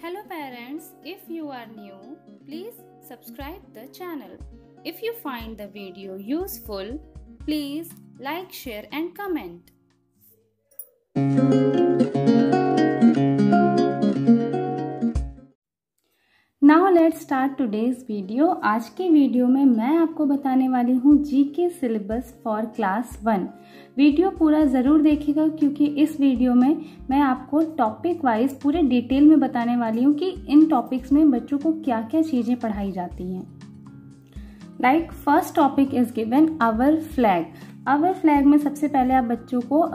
Hello parents, if you are new, please subscribe the channel. If you find the video useful, please like, share and comment. Now let's start today's video. आज के video में मैं आपको बताने वाली हूँ GK syllabus for class 1। Video पूरा ज़रूर देखिएगा क्योंकि इस वीडियो में मैं आपको टॉपिक वाइज पूरे डिटेल में बताने वाली हूँ कि इन टॉपिक्स में बच्चों को क्या क्या चीज़ें पढ़ाई जाती हैं। Like first topic is given our flag. Our flag में सबसे पहले आप बच्चों को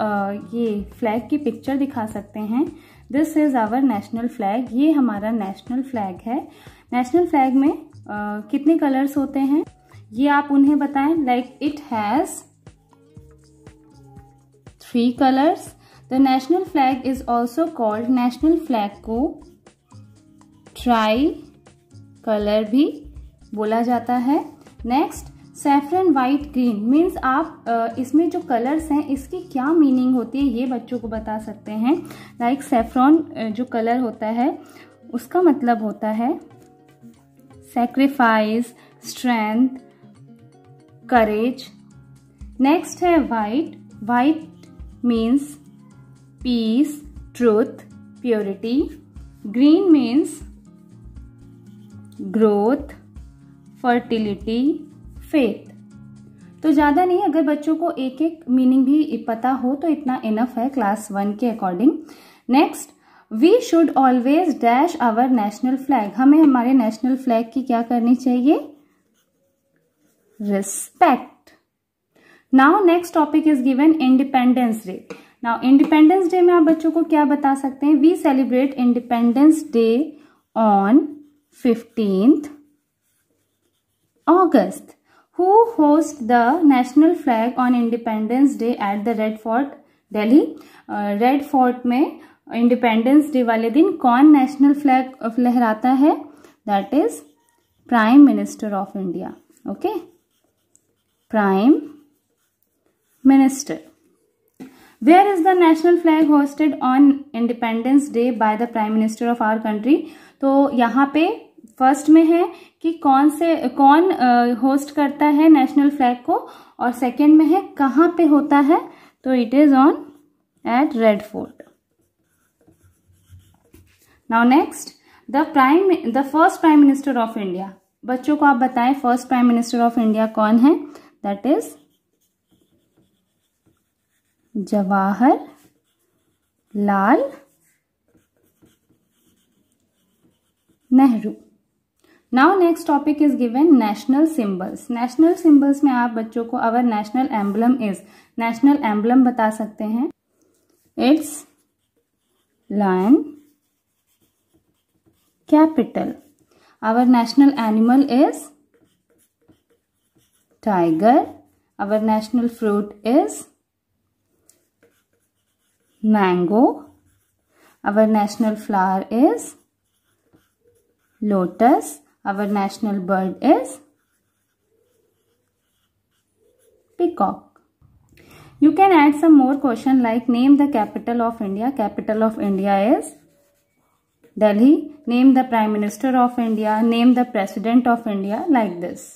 ये फ्लैग की पिक्चर दिखा सकते हैं। This is our national flag. ये हमारा नेशनल फ्लैग है। नेशनल फ्लैग में कितने कलर्स होते हैं ये आप उन्हें बताएं। Like it has 3 colours. The national flag is also called, national flag को ट्राई कलर भी बोला जाता है। Next saffron white green means आप इसमें जो कलर्स हैं इसकी क्या मीनिंग होती है ये बच्चों को बता सकते हैं। लाइक सैफरॉन जो कलर होता है उसका मतलब होता है सैक्रिफाइस, स्ट्रेंथ, करेज। नेक्स्ट है white. White means peace, truth, purity. Green means growth, fertility, faith. तो ज़्यादा नहीं, अगर बच्चों को एक एक मीनिंग भी पता हो तो इतना इनफ है क्लास 1 के अकॉर्डिंग। Next we should always dash our national flag. हमें हमारे नेशनल फ्लैग की क्या करनी चाहिए? Respect. Now next topic is given independence day. Now independence day में आप बच्चों को क्या बता सकते हैं? We celebrate independence day on 15th August. Who hosts the national flag on Independence Day at the Red Fort, Delhi? Red fort में independence day वाले दिन कौन नेशनल फ्लैग लहराता है? That is prime minister of India. Okay, prime minister. Where is the national flag hosted on independence day by the prime minister of our country? तो यहाँ पे first में है कि कौन होस्ट करता है नेशनल फ्लैग को, और सेकंड में है कहाँ पे होता है, तो it is on at red fort. Now next the first prime minister of India. बच्चों को आप बताएं first prime minister of India कौन है? That is Jawahar Lal Nehru. Now next topic is given national symbols. National symbols में आप बच्चों को our national emblem is, national emblem बता सकते हैं। It's lion, capital. Our national animal is tiger. Our national fruit is mango. Our national flower is lotus. Our national bird is peacock. You can add some more question like name the capital of India. Capital of India is Delhi. Name the Prime Minister of India. Name the President of India, like this.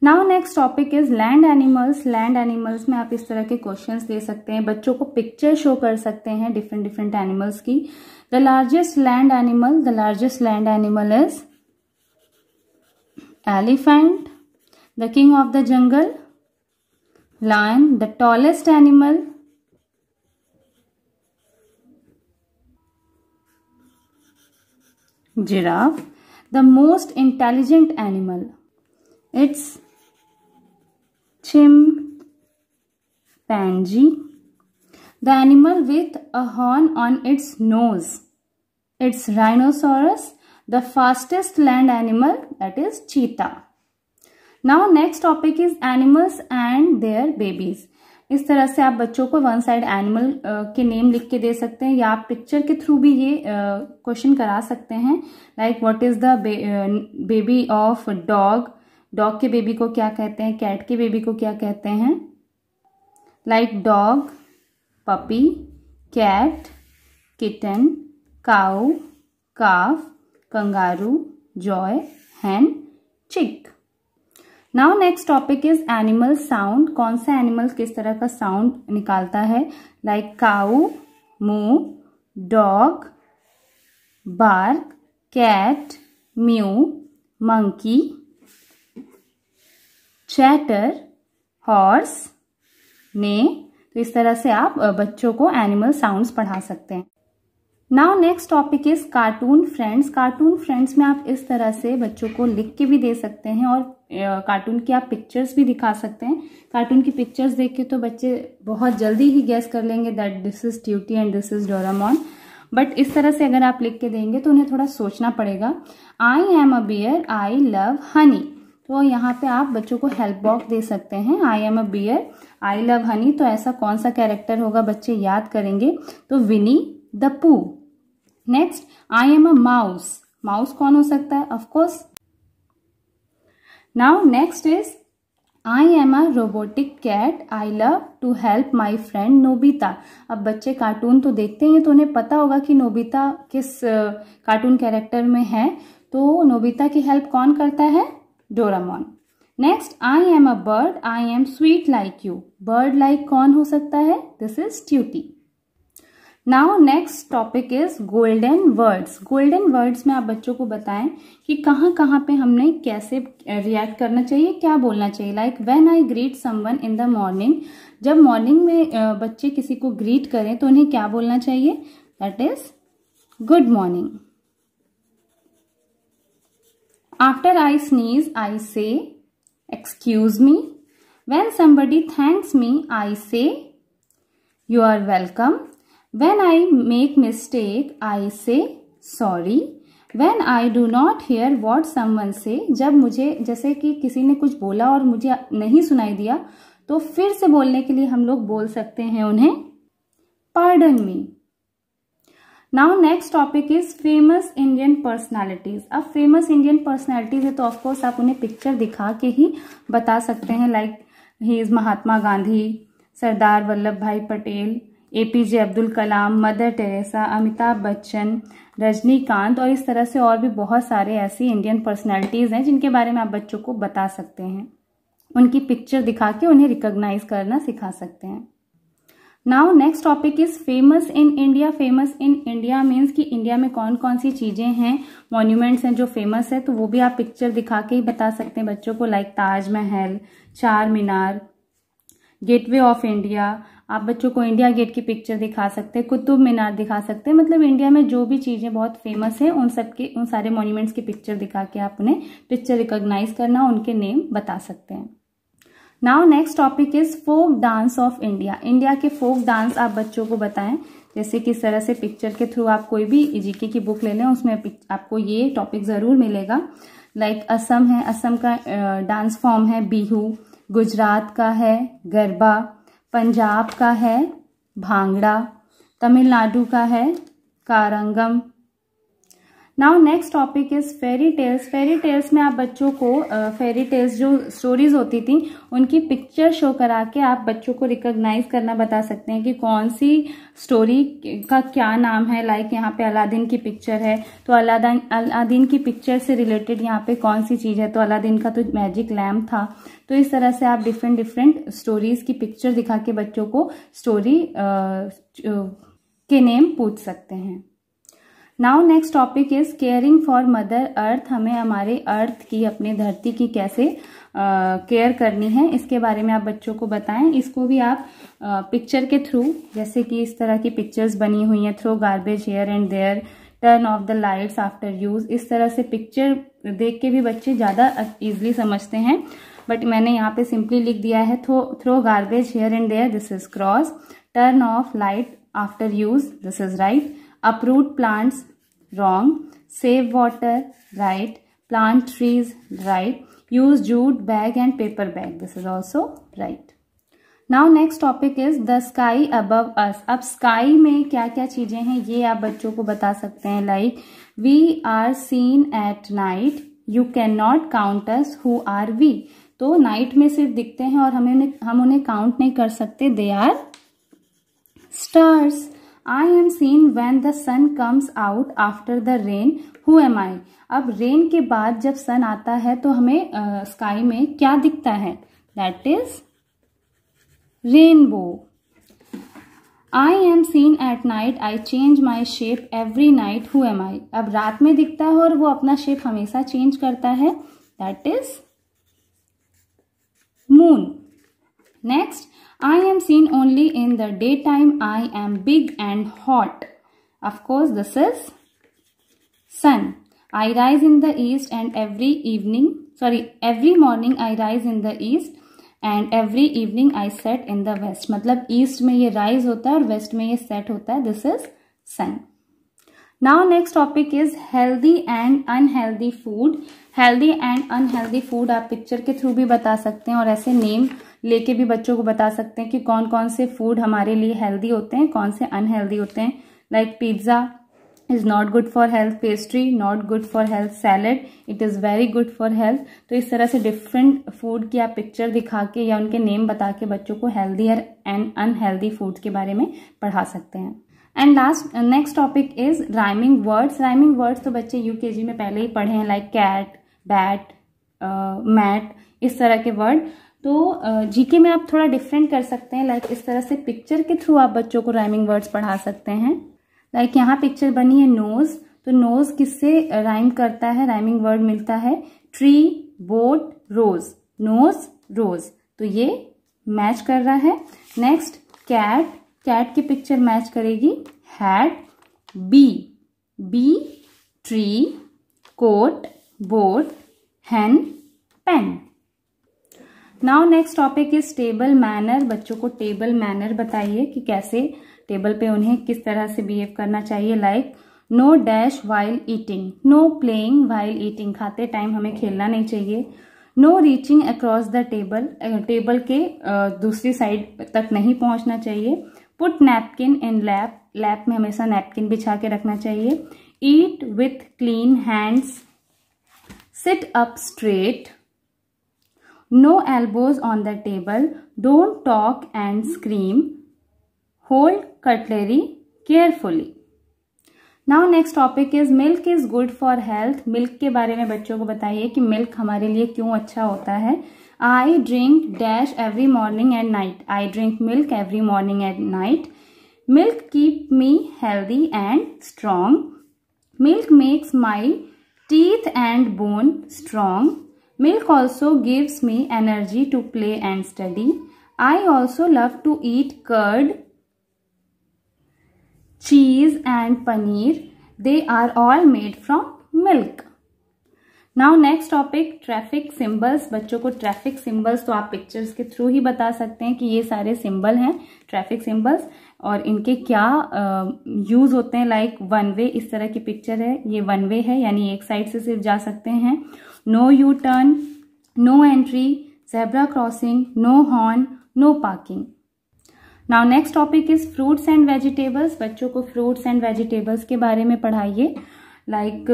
Now next topic is land animals. Land animals में आप इस तरह के questions दे सकते हैं, बच्चों को picture show कर सकते हैं different animals की। The largest land animal is elephant. The king of the jungle, lion. The tallest animal, giraffe. The most intelligent animal, it's chimpanzee. The animal with a horn on its nose, it's rhinoceros. The fastest land animal, that is cheetah. Now next topic is animals and their babies. इस तरह से आप बच्चों को one side animal के name लिख के दे सकते हैं या आप पिक्चर के थ्रू भी ये क्वेश्चन करा सकते हैं। Like what is the baby of dog? Dog के बेबी को क्या कहते हैं? कैट के बेबी को क्या कहते हैं? Like dog, puppy, cat, kitten, cow, calf, kangaroo, joy, hen, chick. Now next topic is animal sound. कौन सा एनिमल किस तरह का साउंड निकालता है? Like cow, moo, dog, bark, cat, mew, monkey, chatter, horse, neigh. तो इस तरह से आप बच्चों को एनिमल साउंड्स पढ़ा सकते हैं. Now next topic is cartoon friends. Cartoon friends में आप इस तरह से बच्चों को लिख के भी दे सकते हैं और कार्टून की आप पिक्चर्स भी दिखा सकते हैं. कार्टून की पिक्चर्स देख के तो बच्चे बहुत जल्दी ही गेस कर लेंगे that this is Tutee and this is Doraemon. But इस तरह से अगर आप लिख के देंगे तो उन्हें थोड़ा सोचना पड़ेगा. I am a bear, I love honey. तो यहाँ पे आप बच्चों को हेल्प बॉक्स दे सकते हैं. I am a bear, I love honey. तो ऐसा कौन सा कैरेक्टर होगा बच्चे याद करेंगे? तो Winnie the Pooh. Next, I am a mouse. Mouse कौन हो सकता है? Of course. Now next is I am a robotic cat, I love to help my friend Nobita. अब बच्चे कार्टून तो देखते हैं तो उन्हें पता होगा कि नोबिता किस कार्टून कैरेक्टर में है. तो नोबिता की हेल्प कौन करता है? Doraemon. Next, I am a bird, I am sweet like you. Bird like कौन हो सकता है? This is Tutee. Now next topic is golden words. Golden words में आप बच्चों को बताएं कि कहाँ कहाँ पे हमने कैसे रिएक्ट करना चाहिए, क्या बोलना चाहिए. Like when I greet someone in the morning. जब मॉर्निंग में बच्चे किसी को ग्रीट करें तो उन्हें क्या बोलना चाहिए? That is good morning. After I sneeze I say excuse me. When somebody thanks me I say you are welcome. When I make mistake I say sorry. When I do not hear what someone say. जब मुझे जैसे कि किसी ने कुछ बोला और मुझे नहीं सुनाई दिया तो फिर से बोलने के लिए हम लोग बोल सकते हैं उन्हें pardon me. Now next topic is famous Indian personalities. अब फेमस इंडियन पर्सनालिटीज है तो ऑफकोर्स आप उन्हें पिक्चर दिखा के ही बता सकते हैं. Like he is Mahatma Gandhi, Sardar Vallabh भाई Patel, APJ Abdul Kalam, mother Teresa, Amitabh Bachchan, Rajinikanth. और इस तरह से और भी बहुत सारे ऐसी इंडियन पर्सनालिटीज हैं जिनके बारे में आप बच्चों को बता सकते हैं. उनकी पिक्चर दिखा के उन्हें रिकॉग्नाइज करना सिखा सकते हैं. Now next topic is famous in India. Famous in India means कि इंडिया में कौन कौन सी चीजें हैं, मॉन्यूमेंट्स हैं जो फेमस है. तो वो भी आप पिक्चर दिखा के ही बता सकते हैं बच्चों को. लाइक ताजमहल, चार मीनार, गेटवे ऑफ इंडिया. आप बच्चों को इंडिया गेट की पिक्चर दिखा सकते हैं, कुतुब मीनार दिखा सकते हैं. मतलब इंडिया में जो भी चीजें बहुत फेमस है उन सारे मॉन्यूमेंट्स की पिक्चर दिखा के आप उन्हें पिक्चर रिकॉग्नाइज करना, उनके नेम बता सकते हैं. Now next topic is folk dance of India. India के फोक डांस आप बच्चों को बताएं. जैसे किस तरह से पिक्चर के थ्रू आप कोई भी जीके की बुक ले लें उसमें आपको ये टॉपिक जरूर मिलेगा. लाइक असम है, असम का डांस फॉर्म है बिहू. गुजरात का है गरबा. पंजाब का है भांगड़ा. तमिलनाडु का है Karagam. Now next topic is fairy tales. Fairy tales में आप बच्चों को फेरी टेल्स जो स्टोरीज होती थी उनकी पिक्चर शो करा के आप बच्चों को रिकॉग्नाइज करना बता सकते हैं कि कौन सी स्टोरी का क्या नाम है. लाइक यहाँ पे अलादीन की पिक्चर है तो अलादीन की पिक्चर से रिलेटेड यहाँ पे कौन सी चीज है. तो अलादीन का तो मैजिक लैम्प था. तो इस तरह से आप डिफरेंट डिफरेंट स्टोरीज की पिक्चर दिखा के बच्चों को स्टोरी के नेम पूछ सकते हैं. Now next topic is caring for mother earth. हमें हमारे अर्थ की, अपने धरती की कैसे केयर करनी है इसके बारे में आप बच्चों को बताएं. इसको भी आप पिक्चर के थ्रू, जैसे कि इस तरह की पिक्चर्स बनी हुई हैं, throw garbage here and there, turn off the lights after use. इस तरह से पिक्चर देख के भी बच्चे ज्यादा इजिली समझते हैं. बट मैंने यहाँ पे सिंपली लिख दिया है throw garbage here and there, this is cross. Turn off light after use, this is right. uproot plants, wrong. Save water, right. Plant trees, right. Use jute bag and paper bag, this is also right. Now next topic is the sky above us. अब sky में क्या क्या चीजें हैं ये आप बच्चों को बता सकते हैं. Like we are seen at night, you cannot count us, who are we. तो नाइट में सिर्फ दिखते हैं और हम उन्हें काउंट नहीं कर सकते. They are stars. I am seen when the sun comes out after the rain, who am I. अब रेन के बाद जब सन आता है तो हमें स्काई में क्या दिखता है, that is rainbow. I am seen at night, I change my shape every night, who am I. अब रात में दिखता है और वो अपना शेप हमेशा चेंज करता है, that is moon. Next, I am seen only in the daytime, I am big and hot. Of course, this is sun. I rise in the east and every morning I rise in the east and every evening I set in the west. मतलब east में ये rise होता है और waste में ये set होता है, this is sun. Now next topic is healthy and unhealthy food. Healthy and unhealthy food आप पिक्चर के थ्रू भी बता सकते हैं और ऐसे नेम लेके भी बच्चों को बता सकते हैं कि कौन कौन से फूड हमारे लिए हेल्दी होते हैं, कौन से अनहेल्दी होते हैं। Like pizza is not good for health, pastry not good for health, salad it is very good for health. तो इस तरह से डिफरेंट फूड की आप पिक्चर दिखा के या उनके नेम बता के बच्चों को हेल्दी एंड अनहेल्दी फूड के बारे में पढ़ा सकते हैं। And last next topic is rhyming words. Rhyming words तो बच्चे यूकेजी में पहले ही पढ़े हैं, लाइक कैट, बैट, मैट, इस तरह के वर्ड। तो जीके में आप थोड़ा डिफरेंट कर सकते हैं, लाइक इस तरह से पिक्चर के थ्रू आप बच्चों को राइमिंग वर्ड्स पढ़ा सकते हैं। लाइक यहाँ पिक्चर बनी है नोज, तो नोज किससे राइम करता है, राइमिंग वर्ड मिलता है tree, boat, rose, nose, rose, तो ये मैच कर रहा है। नेक्स्ट कैट, कैट की पिक्चर मैच करेगी hat, bee, bee, tree, coat, boat, hen, pen. Now next topic is table manner. बच्चों को टेबल मैनर बताइए कि कैसे टेबल पे उन्हें किस तरह से बिहेव करना चाहिए। Like no dash while eating, no playing while eating, खाते टाइम हमें खेलना नहीं चाहिए। No reaching across the table, table के दूसरी साइड तक नहीं पहुंचना चाहिए। Put napkin in lap, lap में हमेशा नैपकिन बिछा के रखना चाहिए। Eat with clean hands, sit up straight, no elbows on the table, don't talk and scream, hold cutlery carefully. Now next topic is milk is good for health. milk के बारे में बच्चों को बताइए कि milk हमारे लिए क्यों अच्छा होता है। I drink dash every morning and night, I drink milk every morning and night. Milk keep me healthy and strong. Milk makes my teeth and bone strong. Milk also gives me energy to play and study. I also love to eat curd, cheese and paneer. They are all made from milk. Now next topic traffic symbols. बच्चों को traffic symbols तो आप pictures के through ही बता सकते हैं कि ये सारे सिंबल हैं ट्रैफिक सिंबल्स और इनके क्या यूज होते हैं। लाइक वन वे, इस तरह की पिक्चर है, ये वन वे है यानी एक साइड से सिर्फ जा सकते हैं। No U turn, no entry, zebra crossing, no horn, no parking. Now next topic is fruits and vegetables. बच्चों को फ्रूट्स एंड वेजिटेबल्स के बारे में पढ़ाइए। लाइक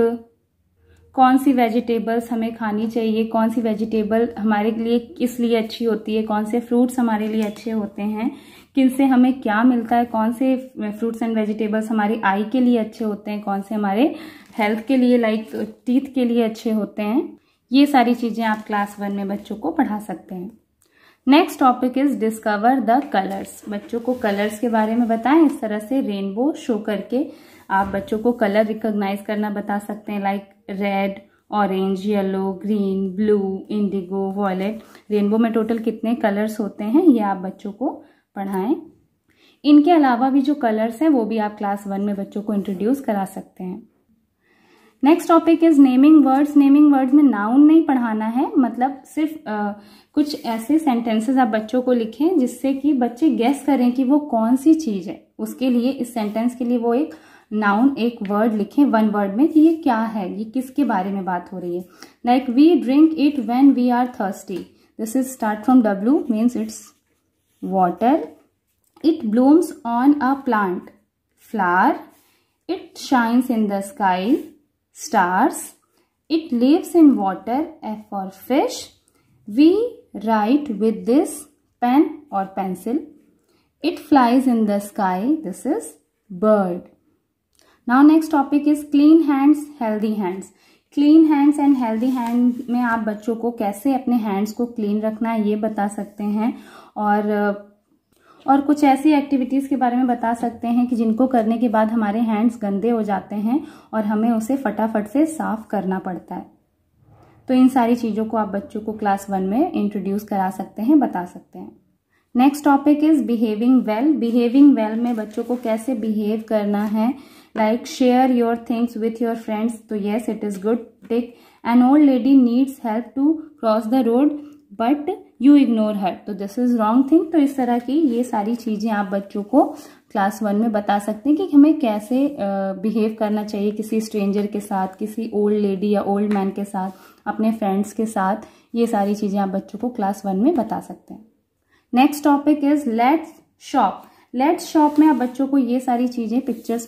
कौन सी वेजिटेबल्स हमें खानी चाहिए, कौन सी वेजिटेबल हमारे लिए किस लिए अच्छी होती है, कौन से फ्रूट्स हमारे लिए अच्छे होते हैं, किनसे हमें क्या मिलता है, कौन से फ्रूट्स एंड वेजिटेबल्स हमारी आई के लिए अच्छे होते हैं, कौन से हमारे हेल्थ के लिए लाइक टीथ के लिए अच्छे होते हैं। ये सारी चीजें आप क्लास 1 में बच्चों को पढ़ा सकते हैं। Next topic is discover the colours. बच्चों को कलर्स के बारे में बताएं। इस तरह से रेनबो शो करके आप बच्चों को कलर रिकॉग्नाइज करना बता सकते हैं। Like red, orange, yellow, green, blue, indigo, violet. Rainbow में टोटल कितने कलर्स होते हैं ये आप बच्चों को पढ़ाएं। इनके अलावा भी जो कलर्स हैं वो भी आप क्लास 1 में बच्चों को इंट्रोड्यूस करा सकते हैं। Next topic is naming words. Naming words में नाउन नहीं पढ़ाना है, मतलब सिर्फ कुछ ऐसे सेंटेंसेस आप बच्चों को लिखें जिससे कि बच्चे गेस करें कि वो कौन सी चीज है। उसके लिए इस सेंटेंस के लिए वो एक नाउन, एक वर्ड लिखें 1 वर्ड में कि ये क्या है, ये किसके बारे में बात हो रही है। Like we drink it when we are thirsty. This is start from W, means it's water. It blooms on a plant, flower. It shines in the sky, stars. It lives in water, F for fish. We write with this pen or pencil. It flies in the sky, this is bird. Now next topic is clean hands, healthy hands. Clean hands and healthy hand में आप बच्चों को कैसे अपने hands को clean रखना है ये बता सकते हैं, और कुछ ऐसी एक्टिविटीज़ के बारे में बता सकते हैं कि जिनको करने के बाद हमारे हैंड्स गंदे हो जाते हैं और हमें उसे फटाफट से साफ करना पड़ता है। तो इन सारी चीज़ों को आप बच्चों को क्लास 1 में इंट्रोड्यूस करा सकते हैं, बता सकते हैं। Next topic is behaving well. Behaving well में बच्चों को कैसे बिहेव करना है, like share your things with your friends, तो yes it is good tick. An old lady needs help to cross the road but you ignore her, तो this is wrong thing. तो इस तरह की ये सारी चीजें आप बच्चों को क्लास 1 में बता सकते हैं कि हमें कैसे बिहेव करना चाहिए किसी स्ट्रेंजर के साथ, किसी ओल्ड लेडी या ओल्ड मैन के साथ, अपने फ्रेंड्स के साथ। ये सारी चीजें आप बच्चों को क्लास 1 में बता सकते हैं। Next topic is let's shop. Let's shop में आप बच्चों को ये सारी चीज़ें पिक्चर्स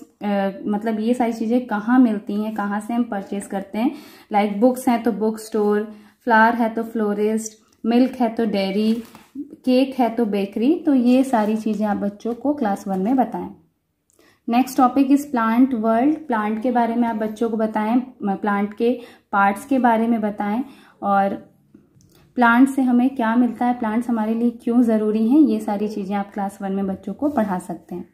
मतलब ये सारी चीज़ें कहाँ मिलती हैं, कहाँ से हम परचेज करते हैं, लाइक बुक्स हैं तो बुक स्टोर, फ्लावर है तो फ्लोरिस्ट, मिल्क है तो डेयरी, केक है तो बेकरी। तो ये सारी चीज़ें आप बच्चों को क्लास 1 में बताएं। Next topic is plant world. Plant के बारे में आप बच्चों को बताएं, प्लांट के पार्ट्स के बारे में बताएं और प्लांट से हमें क्या मिलता है, प्लांट्स हमारे लिए क्यों ज़रूरी हैं, ये सारी चीज़ें आप क्लास 1 में बच्चों को पढ़ा सकते हैं।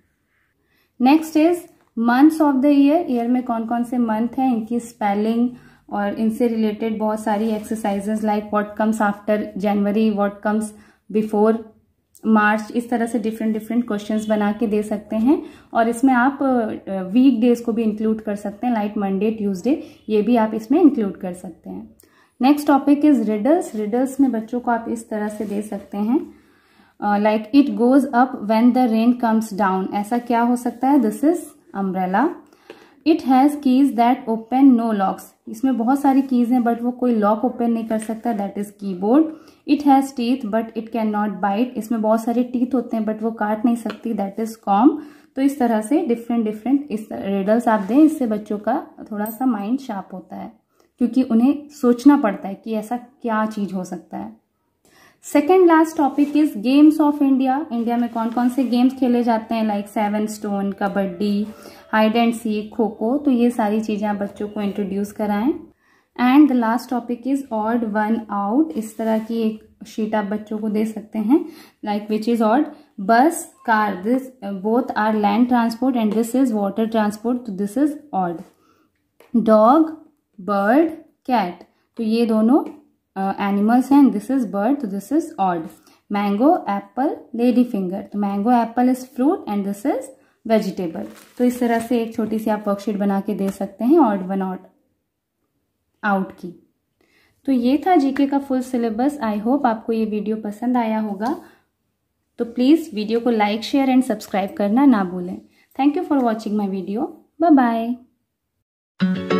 Next is months of the year. Year में कौन कौन से मंथ हैं, इनकी स्पेलिंग और इनसे रिलेटेड बहुत सारी exercises, like what comes after January, what comes before March, इस तरह से डिफरेंट क्वेश्चंस बना के दे सकते हैं। और इसमें आप वीक डेज को भी इंक्लूड कर सकते हैं, लाइक मंडे, ट्यूसडे, ये भी आप इसमें इंक्लूड कर सकते हैं। Next topic is riddles. Riddles में बच्चों को आप इस तरह से दे सकते हैं, like it goes up when the rain comes down, ऐसा क्या हो सकता है, this is umbrella. It has keys that open no locks, इसमें बहुत सारी कीज हैं बट वो कोई लॉक ओपन नहीं कर सकता, that is keyboard. It has teeth but it can not bite, इसमें बहुत सारे टीथ होते हैं बट वो काट नहीं सकती, दैट इज कॉम्ब। तो इस तरह से डिफरेंट इस रिडल्स आप दें, इससे बच्चों का थोड़ा सा माइंड शार्प होता है, क्योंकि उन्हें सोचना पड़ता है कि ऐसा क्या चीज हो सकता है। Second last topic is games of India. India में कौन कौन से गेम्स खेले जाते हैं, like 7 stone, kabaddi, hide and seek, kho kho. तो ये सारी चीजें आप बच्चों को इंट्रोड्यूस कराएं। And the last topic is odd one out. इस तरह की एक शीट आप बच्चों को दे सकते हैं, like which is odd, bus, car, this both are land transport and this is water transport, तो this is odd. Dog, bird, cat, तो ये दोनों एनिमल्स हैं, दिस इज बर्ड, तो this is odd. Mango, apple, lady finger, तो mango apple is fruit and this is vegetable. तो इस तरह से एक छोटी सी आप वर्कशीट बना के दे सकते हैं ऑड वन ऑड आउट की। तो ये था जीके का फुल सिलेबस। आई होप आपको ये वीडियो पसंद आया होगा, तो प्लीज़ वीडियो को लाइक, शेयर एंड सब्सक्राइब करना ना भूलें। Thank you for watching my video. Bye bye.